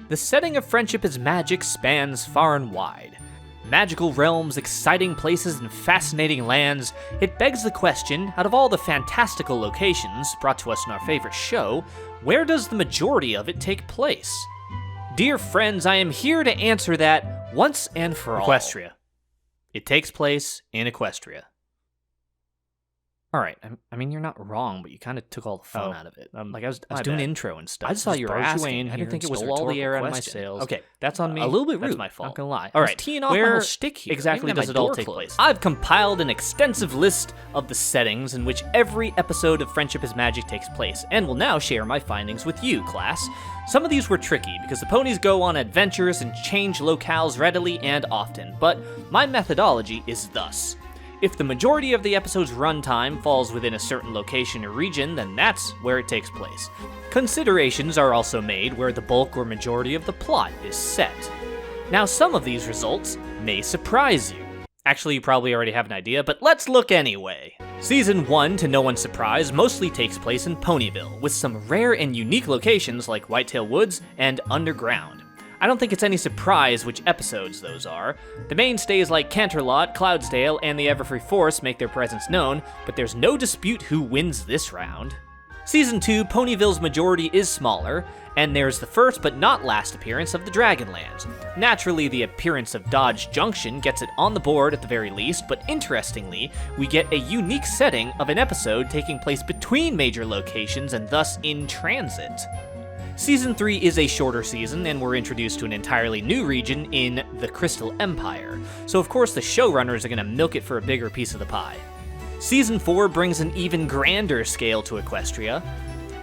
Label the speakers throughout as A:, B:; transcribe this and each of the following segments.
A: The setting of Friendship is Magic spans far and wide. Magical realms, exciting places, and fascinating lands, it begs the question, out of all the fantastical locations brought to us in our favorite show, where does the majority of it take place? Dear friends, I am here to answer that once and for all. Equestria. It takes place in Equestria. Alright, I mean, you're not wrong, but you kind of took all the fun out of it. I was doing intro and stuff.
B: I just thought you were asking.
A: I didn't think it was
B: all the air out of my
A: question.
B: sails.
A: Okay, that's on me. A little bit rude. That's my fault.
B: Not gonna lie.
A: Alright,
B: teeing off my
A: where
B: whole shtick here.
A: exactly
B: Even
A: does it all take place? I've compiled an extensive list of the settings in which every episode of Friendship is Magic takes place, and will now share my findings with you, class. Some of these were tricky, because the ponies go on adventures and change locales readily and often, but my methodology is thus. If the majority of the episode's runtime falls within a certain location or region, then that's where it takes place. Considerations are also made where the bulk or majority of the plot is set. Now, some of these results may surprise you. Actually, you probably already have an idea, but let's look anyway. Season 1, to no one's surprise, mostly takes place in Ponyville, with some rare and unique locations like Whitetail Woods and Underground. I don't think it's any surprise which episodes those are. The mainstays like Canterlot, Cloudsdale, and the Everfree Forest make their presence known, but there's no dispute who wins this round. Season 2, Ponyville's majority is smaller, and there's the first but not last appearance of the Dragonlands. Naturally, the appearance of Dodge Junction gets it on the board at the very least, but interestingly, we get a unique setting of an episode taking place between major locations and thus in transit. Season 3 is a shorter season, and we're introduced to an entirely new region in the Crystal Empire, so of course the showrunners are going to milk it for a bigger piece of the pie. Season 4 brings an even grander scale to Equestria.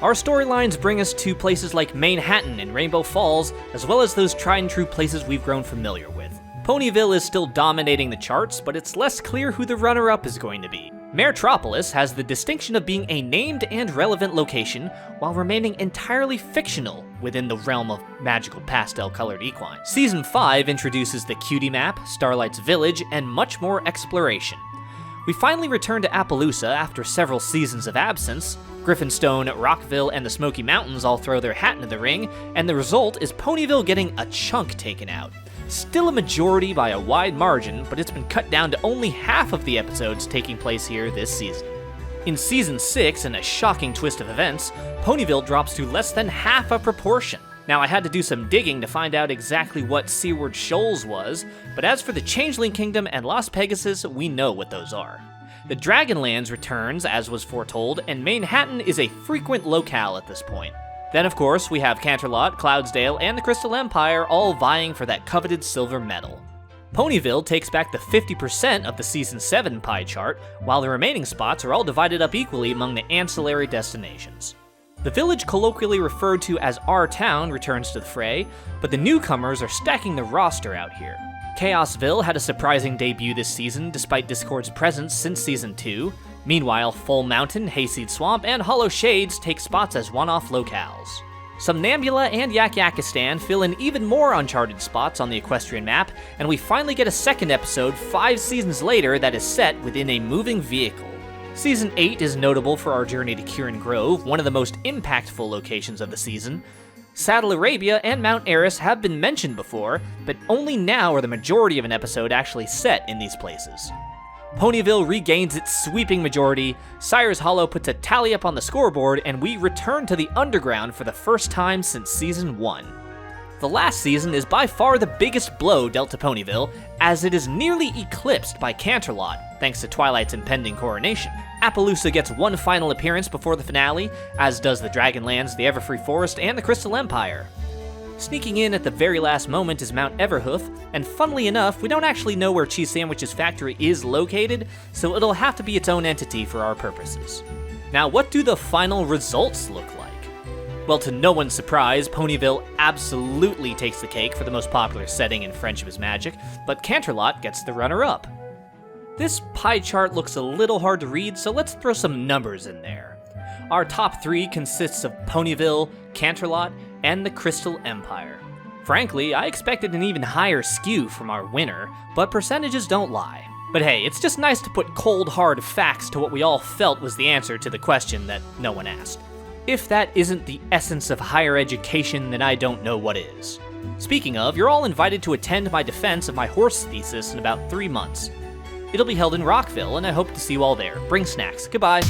A: Our storylines bring us to places like Manhattan and Rainbow Falls, as well as those tried and true places we've grown familiar with. Ponyville is still dominating the charts, but it's less clear who the runner-up is going to be. Maretropolis has the distinction of being a named and relevant location, while remaining entirely fictional within the realm of magical pastel-colored equines. Season 5 introduces the Cutie Map, Starlight's Village, and much more exploration. We finally return to Appaloosa after several seasons of absence. Griffinstone, Rockville, and the Smoky Mountains all throw their hat into the ring, and the result is Ponyville getting a chunk taken out. Still a majority by a wide margin, but it's been cut down to only half of the episodes taking place here this season. In Season 6, in a shocking twist of events, Ponyville drops to less than half a proportion. Now, I had to do some digging to find out exactly what Seaward Shoals was, but as for the Changeling Kingdom and Las Pegasus, we know what those are. The Dragonlands returns, as was foretold, and Manhattan is a frequent locale at this point. Then, of course, we have Canterlot, Cloudsdale, and the Crystal Empire all vying for that coveted silver medal. Ponyville takes back the 50% of the Season 7 pie chart, while the remaining spots are all divided up equally among the ancillary destinations. The village colloquially referred to as Our Town returns to the fray, but the newcomers are stacking the roster out here. Chaosville had a surprising debut this season despite Discord's presence since Season 2. Meanwhile, Full Mountain, Hayseed Swamp, and Hollow Shades take spots as one-off locales. Somnambula and Yak-Yakistan fill in even more uncharted spots on the Equestrian map, and we finally get a second episode 5 seasons later that is set within a moving vehicle. Season 8 is notable for our journey to Kirin Grove, one of the most impactful locations of the season. Saddle Arabia and Mount Eris have been mentioned before, but only now are the majority of an episode actually set in these places. Ponyville regains its sweeping majority, Sire's Hollow puts a tally up on the scoreboard, and we return to the Underground for the first time since Season 1. The last season is by far the biggest blow dealt to Ponyville, as it is nearly eclipsed by Canterlot, thanks to Twilight's impending coronation. Appaloosa gets one final appearance before the finale, as does the Dragonlands, the Everfree Forest, and the Crystal Empire. Sneaking in at the very last moment is Mount Everhoof, and funnily enough, we don't actually know where Cheese Sandwich's factory is located, so it'll have to be its own entity for our purposes. Now, what do the final results look like? Well, to no one's surprise, Ponyville absolutely takes the cake for the most popular setting in Friendship is Magic, but Canterlot gets the runner-up. This pie chart looks a little hard to read, so let's throw some numbers in there. Our top 3 consists of Ponyville, Canterlot, and the Crystal Empire. Frankly, I expected an even higher skew from our winner, but percentages don't lie. But hey, it's just nice to put cold, hard facts to what we all felt was the answer to the question that no one asked. If that isn't the essence of higher education, then I don't know what is. Speaking of, you're all invited to attend my defense of my horse thesis in about 3 months. It'll be held in Rockville, and I hope to see you all there. Bring snacks. Goodbye.